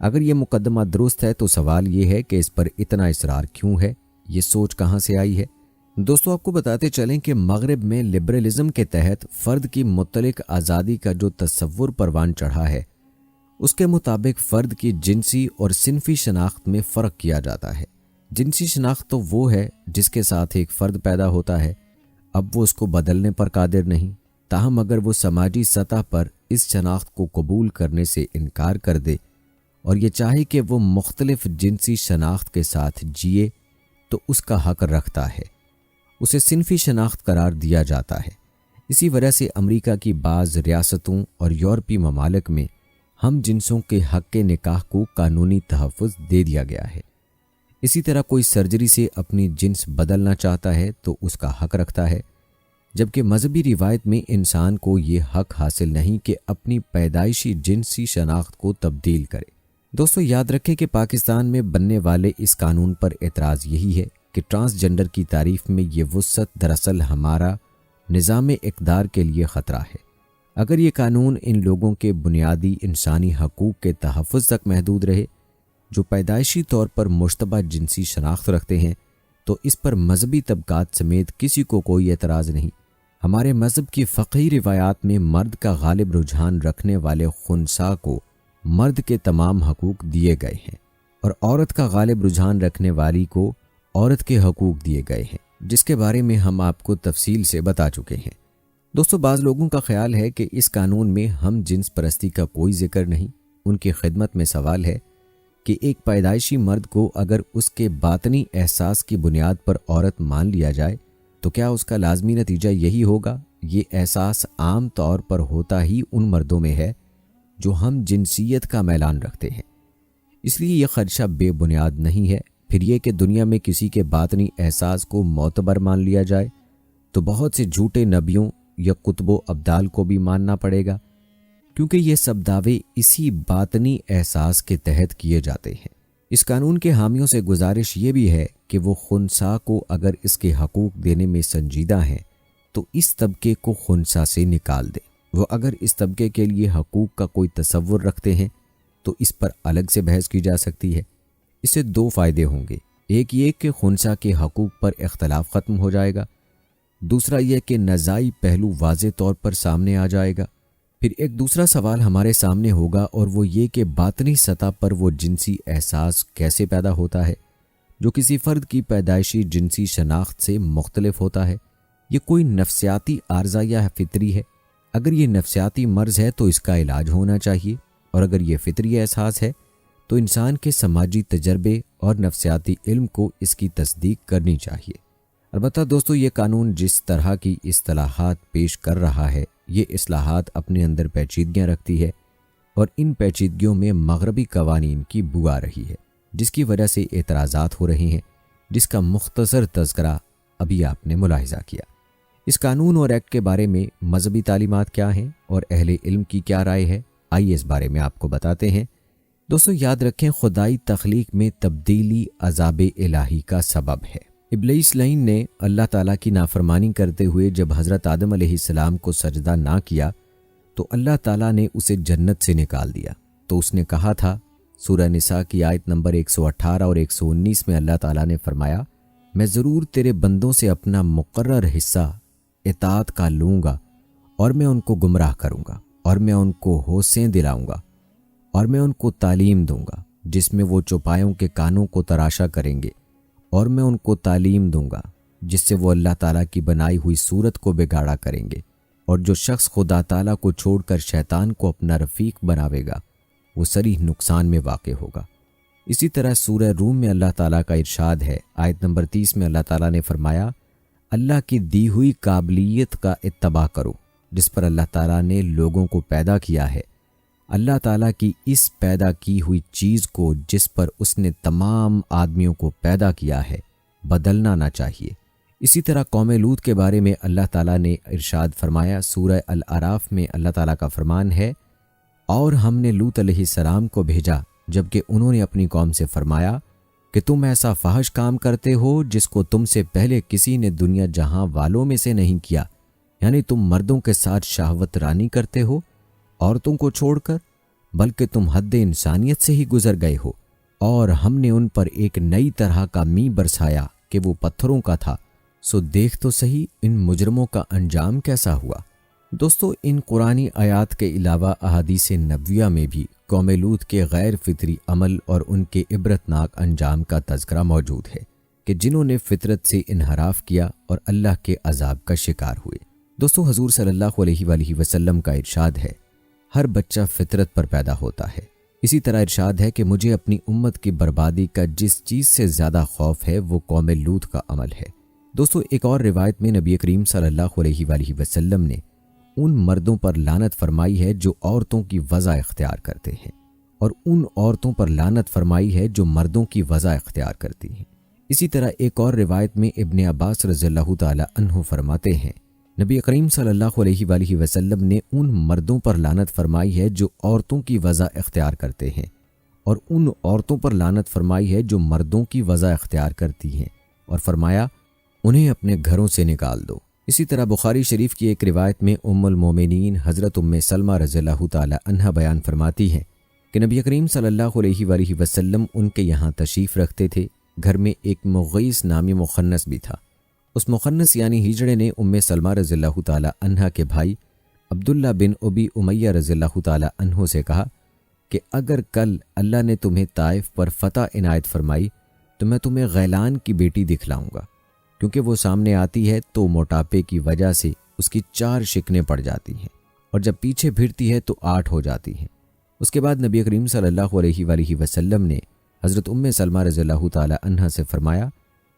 اگر یہ مقدمہ درست ہے تو سوال یہ ہے کہ اس پر اتنا اصرار کیوں ہے؟ یہ سوچ کہاں سے آئی ہے؟ دوستو، آپ کو بتاتے چلیں کہ مغرب میں لبرلزم کے تحت فرد کی مطلق آزادی کا جو تصور پروان چڑھا ہے، اس کے مطابق فرد کی جنسی اور صنفی شناخت میں فرق کیا جاتا ہے۔ جنسی شناخت تو وہ ہے جس کے ساتھ ایک فرد پیدا ہوتا ہے، اب وہ اس کو بدلنے پر قادر نہیں، تاہم اگر وہ سماجی سطح پر اس شناخت کو قبول کرنے سے انکار کر دے اور یہ چاہے کہ وہ مختلف جنسی شناخت کے ساتھ جیے تو اس کا حق رکھتا ہے، اسے صنفی شناخت قرار دیا جاتا ہے۔ اسی وجہ سے امریکہ کی بعض ریاستوں اور یورپی ممالک میں ہم جنسوں کے حق کے نکاح کو قانونی تحفظ دے دیا گیا ہے۔ اسی طرح کوئی سرجری سے اپنی جنس بدلنا چاہتا ہے تو اس کا حق رکھتا ہے، جبکہ مذہبی روایت میں انسان کو یہ حق حاصل نہیں کہ اپنی پیدائشی جنسی شناخت کو تبدیل کرے۔ دوستو، یاد رکھیں کہ پاکستان میں بننے والے اس قانون پر اعتراض یہی ہے کہ ٹرانسجنڈر کی تعریف میں یہ وسعت دراصل ہمارا نظام اقدار کے لیے خطرہ ہے۔ اگر یہ قانون ان لوگوں کے بنیادی انسانی حقوق کے تحفظ تک محدود رہے جو پیدائشی طور پر مشتبہ جنسی شناخت رکھتے ہیں، تو اس پر مذہبی طبقات سمیت کسی کو کوئی اعتراض نہیں۔ ہمارے مذہب کی فقہی روایات میں مرد کا غالب رجحان رکھنے والے خنثی کو مرد کے تمام حقوق دیے گئے ہیں اور عورت کا غالب رجحان رکھنے والی کو عورت کے حقوق دیے گئے ہیں، جس کے بارے میں ہم آپ کو تفصیل سے بتا چکے ہیں۔ دوستو، بعض لوگوں کا خیال ہے کہ اس قانون میں ہم جنس پرستی کا کوئی ذکر نہیں۔ ان کی خدمت میں سوال ہے کہ ایک پیدائشی مرد کو اگر اس کے باطنی احساس کی بنیاد پر عورت مان لیا جائے تو کیا اس کا لازمی نتیجہ یہی ہوگا؟ یہ احساس عام طور پر ہوتا ہی ان مردوں میں ہے جو ہم جنسیت کا میلان رکھتے ہیں، اس لیے یہ خدشہ بے بنیاد نہیں ہے۔ پھر یہ کہ دنیا میں کسی کے باطنی احساس کو معتبر مان لیا جائے تو بہت سے جھوٹے نبیوں یا کتب و ابدال کو بھی ماننا پڑے گا، کیونکہ یہ سب دعوے اسی باطنی احساس کے تحت کیے جاتے ہیں۔ اس قانون کے حامیوں سے گزارش یہ بھی ہے کہ وہ خنثی کو اگر اس کے حقوق دینے میں سنجیدہ ہیں تو اس طبقے کو خنثی سے نکال دیں۔ وہ اگر اس طبقے کے لیے حقوق کا کوئی تصور رکھتے ہیں تو اس پر الگ سے بحث کی جا سکتی ہے۔ اس سے دو فائدے ہوں گے، ایک یہ کہ خنثی کے حقوق پر اختلاف ختم ہو جائے گا، دوسرا یہ کہ نزاعی پہلو واضح طور پر سامنے آ جائے گا۔ پھر ایک دوسرا سوال ہمارے سامنے ہوگا اور وہ یہ کہ باطنی سطح پر وہ جنسی احساس کیسے پیدا ہوتا ہے جو کسی فرد کی پیدائشی جنسی شناخت سے مختلف ہوتا ہے؟ یہ کوئی نفسیاتی عارضہ یا فطری ہے؟ اگر یہ نفسیاتی مرض ہے تو اس کا علاج ہونا چاہیے، اور اگر یہ فطری احساس ہے تو انسان کے سماجی تجربے اور نفسیاتی علم کو اس کی تصدیق کرنی چاہیے۔ البتہ دوستو، یہ قانون جس طرح کی اصطلاحات پیش کر رہا ہے، یہ اصلاحات اپنے اندر پیچیدگیاں رکھتی ہے اور ان پیچیدگیوں میں مغربی قوانین کی بو آ رہی ہے، جس کی وجہ سے اعتراضات ہو رہے ہیں، جس کا مختصر تذکرہ ابھی آپ نے ملاحظہ کیا۔ اس قانون اور ایکٹ کے بارے میں مذہبی تعلیمات کیا ہیں اور اہل علم کی کیا رائے ہے، آئیے اس بارے میں آپ کو بتاتے ہیں۔ دوستو، یاد رکھیں، خدائی تخلیق میں تبدیلی عذاب الہی کا سبب ہے۔ ابلیس لعین نے اللہ تعالیٰ کی نافرمانی کرتے ہوئے جب حضرت آدم علیہ السلام کو سجدہ نہ کیا تو اللہ تعالیٰ نے اسے جنت سے نکال دیا۔ تو اس نے کہا تھا، سورہ نساء کی آیت نمبر 118 اور 119 میں اللہ تعالیٰ نے فرمایا، میں ضرور تیرے بندوں سے اپنا مقرر حصہ اطاعت کا لوں گا اور میں ان کو گمراہ کروں گا اور میں ان کو ہوشیں دلاؤں گا اور میں ان کو تعلیم دوں گا جس میں وہ چوپایوں کے کانوں کو تراشا کریں گے، اور میں ان کو تعلیم دوں گا جس سے وہ اللہ تعالیٰ کی بنائی ہوئی صورت کو بگاڑا کریں گے، اور جو شخص خدا تعالیٰ کو چھوڑ کر شیطان کو اپنا رفیق بناوے گا وہ صریح نقصان میں واقع ہوگا۔ اسی طرح سورہ روم میں اللہ تعالیٰ کا ارشاد ہے، آیت نمبر 30 میں اللہ تعالیٰ نے فرمایا، اللہ کی دی ہوئی قابلیت کا اتباع کرو جس پر اللہ تعالیٰ نے لوگوں کو پیدا کیا ہے۔ اللہ تعالیٰ کی اس پیدا کی ہوئی چیز کو جس پر اس نے تمام آدمیوں کو پیدا کیا ہے بدلنا نہ چاہیے۔ اسی طرح قوم لوط کے بارے میں اللہ تعالیٰ نے ارشاد فرمایا، سورہ الاعراف میں اللہ تعالیٰ کا فرمان ہے، اور ہم نے لوط علیہ السلام کو بھیجا جبکہ انہوں نے اپنی قوم سے فرمایا کہ تم ایسا فحش کام کرتے ہو جس کو تم سے پہلے کسی نے دنیا جہاں والوں میں سے نہیں کیا، یعنی تم مردوں کے ساتھ شہوت رانی کرتے ہو عورتوں کو چھوڑ کر، بلکہ تم حد انسانیت سے ہی گزر گئے ہو، اور ہم نے ان پر ایک نئی طرح کا می برسایا کہ وہ پتھروں کا تھا، سو دیکھ تو صحیح ان مجرموں کا انجام کیسا ہوا۔ دوستو، ان قرآنی آیات کے علاوہ احادیث نبویہ میں بھی قوم لوط کے غیر فطری عمل اور ان کے عبرتناک انجام کا تذکرہ موجود ہے کہ جنہوں نے فطرت سے انحراف کیا اور اللہ کے عذاب کا شکار ہوئے۔ دوستو، حضور صلی اللہ علیہ وآلہ وسلم کا ارشاد ہے، ہر بچہ فطرت پر پیدا ہوتا ہے۔ اسی طرح ارشاد ہے کہ مجھے اپنی امت کی بربادی کا جس چیز سے زیادہ خوف ہے وہ قوم لوط کا عمل ہے۔ دوستو، ایک اور روایت میں نبی کریم صلی اللہ علیہ وآلہ وسلم نے ان مردوں پر لعنت فرمائی ہے جو عورتوں کی وضع اختیار کرتے ہیں، اور ان عورتوں پر لعنت فرمائی ہے جو مردوں کی وضع اختیار کرتی ہیں۔ اسی طرح ایک اور روایت میں ابن عباس رضی اللہ تعالی عنہ فرماتے ہیں، نبی کریم صلی اللہ علیہ وآلہ وسلم نے ان مردوں پر لعنت فرمائی ہے جو عورتوں کی وضع اختیار کرتے ہیں، اور ان عورتوں پر لعنت فرمائی ہے جو مردوں کی وضع اختیار کرتی ہیں، اور فرمایا انہیں اپنے گھروں سے نکال دو۔ اسی طرح بخاری شریف کی ایک روایت میں ام المومنین حضرت ام سلمہ رضی اللہ تعالی عنہا بیان فرماتی ہیں کہ نبی کریم صلی اللہ علیہ وآلہ وسلم ان کے یہاں تشریف رکھتے تھے۔ گھر میں ایک مغیث نامی مخنث بھی تھا۔ اس مخنث یعنی ہجڑے نے ام سلمہ رضی اللہ تعالی عنہا کے بھائی عبداللہ بن ابی امیہ رضی اللہ تعالی عنہ سے کہا کہ اگر کل اللہ نے تمہیں طائف پر فتح عنایت فرمائی تو میں تمہیں غیلان کی بیٹی دکھلاؤں گا، کیونکہ وہ سامنے آتی ہے تو موٹاپے کی وجہ سے اس کی 4 شکنیں پڑ جاتی ہیں، اور جب پیچھے پھرتی ہے تو 8 ہو جاتی ہیں۔ اس کے بعد نبی کریم صلی اللہ علیہ وآلہ وسلم نے حضرت ام سلمہ رضی اللہ تعالی عنہا سے فرمایا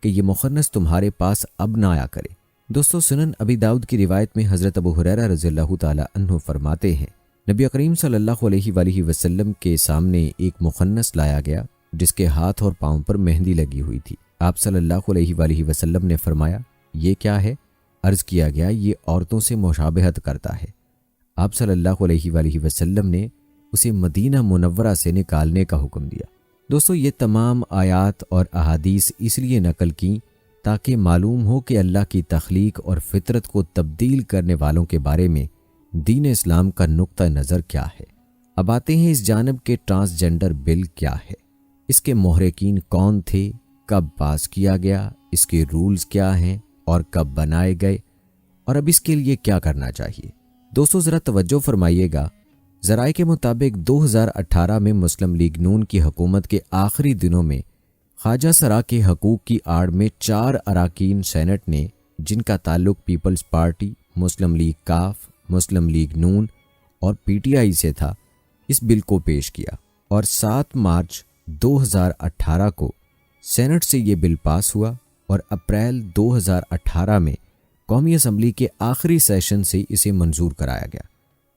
کہ یہ مخنث تمہارے پاس اب نہ آیا کرے۔ دوستو، سنن ابی داؤد کی روایت میں حضرت ابو ہریرہ رضی اللہ تعالی عنہ فرماتے ہیں، نبی کریم صلی اللہ علیہ وآلہ وسلم کے سامنے ایک مخنث لایا گیا جس کے ہاتھ اور پاؤں پر مہندی لگی ہوئی تھی۔ آپ صلی اللہ علیہ وآلہ وسلم نے فرمایا یہ کیا ہے؟ عرض کیا گیا یہ عورتوں سے مشابہت کرتا ہے۔ آپ صلی اللہ علیہ وآلہ وسلم نے اسے مدینہ منورہ سے نکالنے کا حکم دیا۔ دوستو، یہ تمام آیات اور احادیث اس لیے نقل کی تاکہ معلوم ہو کہ اللہ کی تخلیق اور فطرت کو تبدیل کرنے والوں کے بارے میں دین اسلام کا نقطہ نظر کیا ہے۔ اب آتے ہیں اس جانب کہ ٹرانسجنڈر بل کیا ہے، اس کے محرکین کون تھے، کب پاس کیا گیا، اس کے رولز کیا ہیں اور کب بنائے گئے، اور اب اس کے لیے کیا کرنا چاہیے۔ دوستو، ذرا توجہ فرمائیے گا۔ ذرائع کے مطابق 2018 میں مسلم لیگ نون کی حکومت کے آخری دنوں میں خواجہ سرا کے حقوق کی آڑ میں 4 اراکین سینٹ نے، جن کا تعلق پیپلز پارٹی، مسلم لیگ کاف، مسلم لیگ نون اور پی ٹی آئی سے تھا، اس بل کو پیش کیا، اور 7 مارچ 2018 کو سینٹ سے یہ بل پاس ہوا، اور اپریل 2018 میں قومی اسمبلی کے آخری سیشن سے اسے منظور کرایا گیا۔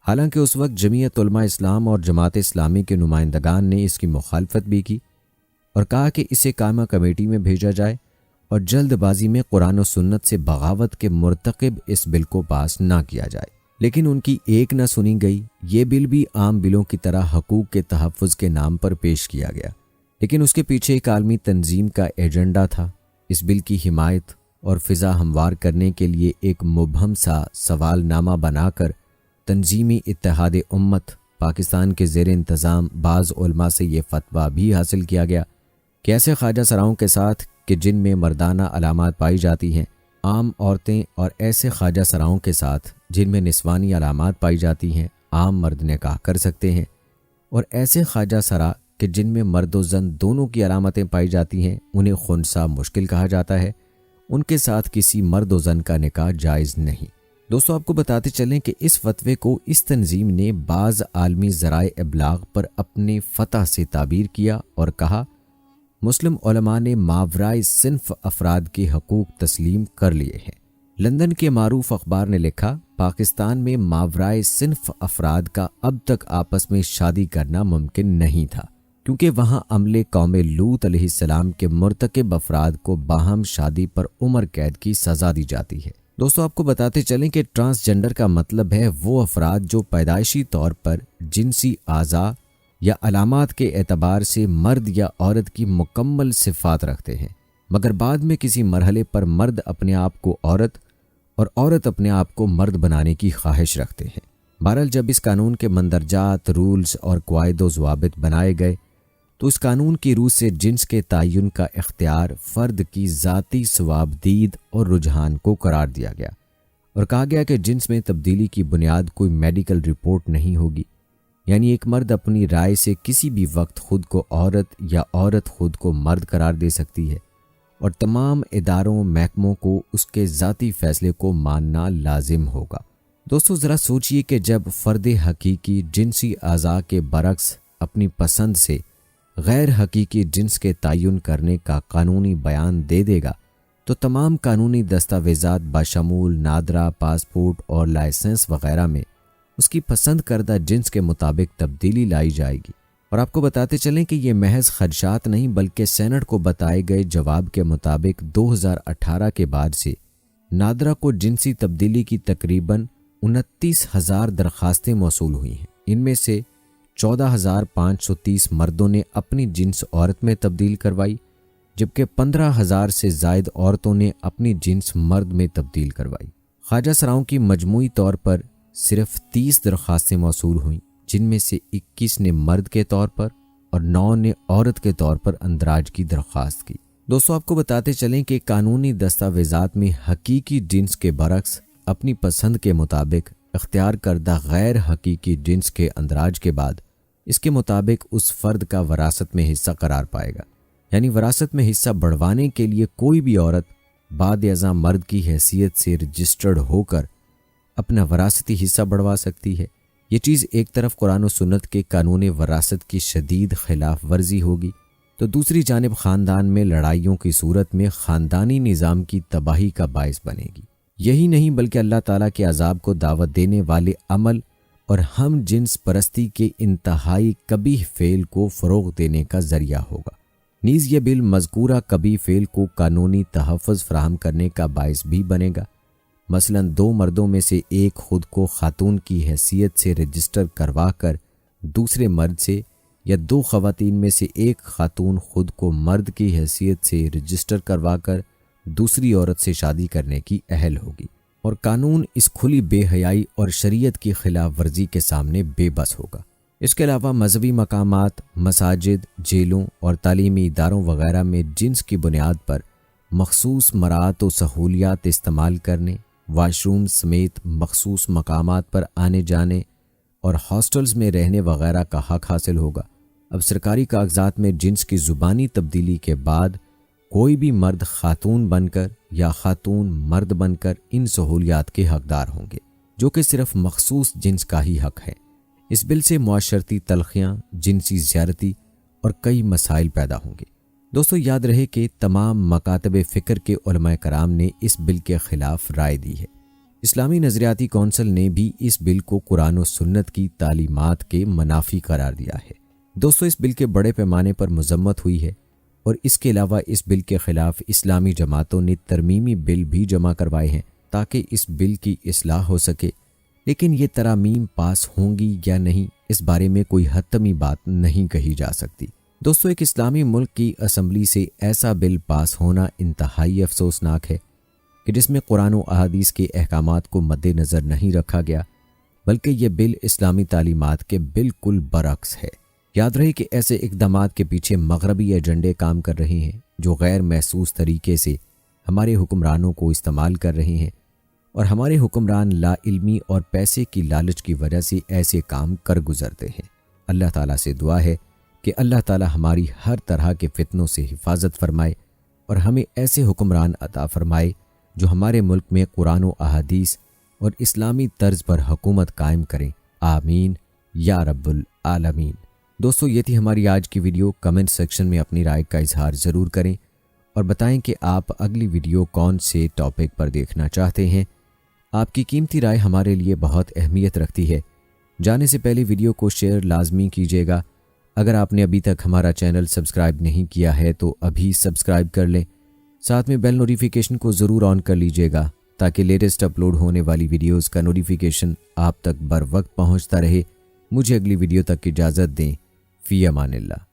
حالانکہ اس وقت جمعیت علماء اسلام اور جماعت اسلامی کے نمائندگان نے اس کی مخالفت بھی کی اور کہا کہ اسے قائمہ کمیٹی میں بھیجا جائے اور جلد بازی میں قرآن و سنت سے بغاوت کے مرتکب اس بل کو پاس نہ کیا جائے، لیکن ان کی ایک نہ سنی گئی۔ یہ بل بھی عام بلوں کی طرح حقوق کے تحفظ کے نام پر پیش کیا گیا، لیکن اس کے پیچھے ایک عالمی تنظیم کا ایجنڈا تھا۔ اس بل کی حمایت اور فضا ہموار کرنے کے لیے ایک مبہم سا سوال نامہ بنا کر تنظیمی اتحاد امت پاکستان کے زیر انتظام بعض علماء سے یہ فتویٰ بھی حاصل کیا گیا کہ ایسے خواجہ سراؤں کے ساتھ کہ جن میں مردانہ علامات پائی جاتی ہیں، عام عورتیں، اور ایسے خواجہ سراؤں کے ساتھ جن میں نسوانی علامات پائی جاتی ہیں، عام مرد نکاح کر سکتے ہیں، اور ایسے خواجہ سرا کہ جن میں مرد و زن دونوں کی علامتیں پائی جاتی ہیں، انہیں خنثی مشکل کہا جاتا ہے، ان کے ساتھ کسی مرد و زن کا نکاح جائز نہیں۔ دوستو، آپ کو بتاتے چلیں کہ اس فتوے کو اس تنظیم نے بعض عالمی ذرائع ابلاغ پر اپنے فتح سے تعبیر کیا اور کہا مسلم علماء نے ماورائے صنف افراد کے حقوق تسلیم کر لیے ہیں۔ لندن کے معروف اخبار نے لکھا، پاکستان میں ماورائے صنف افراد کا اب تک آپس میں شادی کرنا ممکن نہیں تھا، کیونکہ وہاں عملے قوم لوط علیہ السلام کے مرتکب افراد کو باہم شادی پر عمر قید کی سزا دی جاتی ہے۔ دوستو، آپ کو بتاتے چلیں کہ ٹرانسجنڈر کا مطلب ہے وہ افراد جو پیدائشی طور پر جنسی اعضاء یا علامات کے اعتبار سے مرد یا عورت کی مکمل صفات رکھتے ہیں، مگر بعد میں کسی مرحلے پر مرد اپنے آپ کو عورت اور عورت اپنے آپ کو مرد بنانے کی خواہش رکھتے ہیں۔ بہرحال جب اس قانون کے مندرجات، رولز اور قواعد و ضوابط بنائے گئے تو اس قانون کی روح سے جنس کے تعین کا اختیار فرد کی ذاتی ثوابدید اور رجحان کو قرار دیا گیا اور کہا گیا کہ جنس میں تبدیلی کی بنیاد کوئی میڈیکل رپورٹ نہیں ہوگی، یعنی ایک مرد اپنی رائے سے کسی بھی وقت خود کو عورت یا عورت خود کو مرد قرار دے سکتی ہے اور تمام اداروں محکموں کو اس کے ذاتی فیصلے کو ماننا لازم ہوگا۔ دوستو ذرا سوچئے کہ جب فرد حقیقی جنسی اعضاء کے برعکس اپنی پسند سے غیر حقیقی جنس کے تعین کرنے کا قانونی بیان دے دے گا تو تمام قانونی دستاویزات بشمول نادرا، پاسپورٹ اور لائسنس وغیرہ میں اس کی پسند کردہ جنس کے مطابق تبدیلی لائی جائے گی۔ اور آپ کو بتاتے چلیں کہ یہ محض خدشات نہیں بلکہ سینٹ کو بتائے گئے جواب کے مطابق 2018 کے بعد سے نادرا کو جنسی تبدیلی کی تقریباً 29,000 درخواستیں موصول ہوئی ہیں۔ ان میں سے 14,530 مردوں نے اپنی جنس عورت میں تبدیل کروائی، جبکہ 15,000 سے زائد عورتوں نے اپنی جنس مرد میں تبدیل کروائی۔ خواجہ سراؤں کی مجموعی طور پر صرف 30 درخواستیں موصول ہوئیں، جن میں سے 21 نے مرد کے طور پر اور 9 نے عورت کے طور پر اندراج کی درخواست کی۔ دوستو آپ کو بتاتے چلیں کہ قانونی دستاویزات میں حقیقی جنس کے برعکس اپنی پسند کے مطابق اختیار کردہ غیر حقیقی جنس کے اندراج کے بعد اس کے مطابق اس فرد کا وراثت میں حصہ قرار پائے گا، یعنی وراثت میں حصہ بڑھوانے کے لیے کوئی بھی عورت بعد ازاں مرد کی حیثیت سے رجسٹرڈ ہو کر اپنا وراثتی حصہ بڑھوا سکتی ہے۔ یہ چیز ایک طرف قرآن و سنت کے قانون وراثت کی شدید خلاف ورزی ہوگی تو دوسری جانب خاندان میں لڑائیوں کی صورت میں خاندانی نظام کی تباہی کا باعث بنے گی۔ یہی نہیں بلکہ اللہ تعالیٰ کے عذاب کو دعوت دینے والے عمل اور ہم جنس پرستی کے انتہائی قبیح فعل کو فروغ دینے کا ذریعہ ہوگا۔ نیز یہ بل مذکورہ قبیح فعل کو قانونی تحفظ فراہم کرنے کا باعث بھی بنے گا۔ مثلاً 2 مردوں میں سے ایک خود کو خاتون کی حیثیت سے رجسٹر کروا کر دوسرے مرد سے، یا 2 خواتین میں سے ایک خاتون خود کو مرد کی حیثیت سے رجسٹر کروا کر دوسری عورت سے شادی کرنے کی اہل ہوگی، اور قانون اس کھلی بے حیائی اور شریعت کی خلاف ورزی کے سامنے بے بس ہوگا۔ اس کے علاوہ مذہبی مقامات، مساجد، جیلوں اور تعلیمی اداروں وغیرہ میں جنس کی بنیاد پر مخصوص مراعات و سہولیات استعمال کرنے، واش روم سمیت مخصوص مقامات پر آنے جانے اور ہاسٹلز میں رہنے وغیرہ کا حق حاصل ہوگا۔ اب سرکاری کاغذات میں جنس کی زبانی تبدیلی کے بعد کوئی بھی مرد خاتون بن کر یا خاتون مرد بن کر ان سہولیات کے حقدار ہوں گے، جو کہ صرف مخصوص جنس کا ہی حق ہے۔ اس بل سے معاشرتی تلخیاں، جنسی زیادتی اور کئی مسائل پیدا ہوں گے۔ دوستو یاد رہے کہ تمام مکاتب فکر کے علماء کرام نے اس بل کے خلاف رائے دی ہے۔ اسلامی نظریاتی کونسل نے بھی اس بل کو قرآن و سنت کی تعلیمات کے منافی قرار دیا ہے۔ دوستو اس بل کے بڑے پیمانے پر مذمت ہوئی ہے، اور اس کے علاوہ اس بل کے خلاف اسلامی جماعتوں نے ترمیمی بل بھی جمع کروائے ہیں تاکہ اس بل کی اصلاح ہو سکے، لیکن یہ ترامیم پاس ہوں گی یا نہیں اس بارے میں کوئی حتمی بات نہیں کہی جا سکتی۔ دوستو ایک اسلامی ملک کی اسمبلی سے ایسا بل پاس ہونا انتہائی افسوسناک ہے کہ جس میں قرآن و احادیث کے احکامات کو مد نظر نہیں رکھا گیا، بلکہ یہ بل اسلامی تعلیمات کے بالکل برعکس ہے۔ یاد رہے کہ ایسے اقدامات کے پیچھے مغربی ایجنڈے کام کر رہے ہیں جو غیر محسوس طریقے سے ہمارے حکمرانوں کو استعمال کر رہے ہیں، اور ہمارے حکمران لا علمی اور پیسے کی لالچ کی وجہ سے ایسے کام کر گزرتے ہیں۔ اللہ تعالیٰ سے دعا ہے کہ اللہ تعالیٰ ہماری ہر طرح کے فتنوں سے حفاظت فرمائے اور ہمیں ایسے حکمران عطا فرمائے جو ہمارے ملک میں قرآن و احادیث اور اسلامی طرز پر حکومت قائم کریں۔ آمین یا رب العالمین۔ دوستو یہ تھی ہماری آج کی ویڈیو۔ کمنٹ سیکشن میں اپنی رائے کا اظہار ضرور کریں اور بتائیں کہ آپ اگلی ویڈیو کون سے ٹاپک پر دیکھنا چاہتے ہیں۔ آپ کی قیمتی رائے ہمارے لیے بہت اہمیت رکھتی ہے۔ جانے سے پہلے ویڈیو کو شیئر لازمی کیجیے گا۔ اگر آپ نے ابھی تک ہمارا چینل سبسکرائب نہیں کیا ہے تو ابھی سبسکرائب کر لیں، ساتھ میں بیل نوٹیفیکیشن کو ضرور آن کر لیجیے گا تاکہ لیٹسٹ اپلوڈ ہونے والی ویڈیوز کا نوٹیفیکیشن آپ تک بر وقت پہنچتا رہے۔ مجھے اگلی ویڈیو تک اجازت دیں۔ فی امان اللہ۔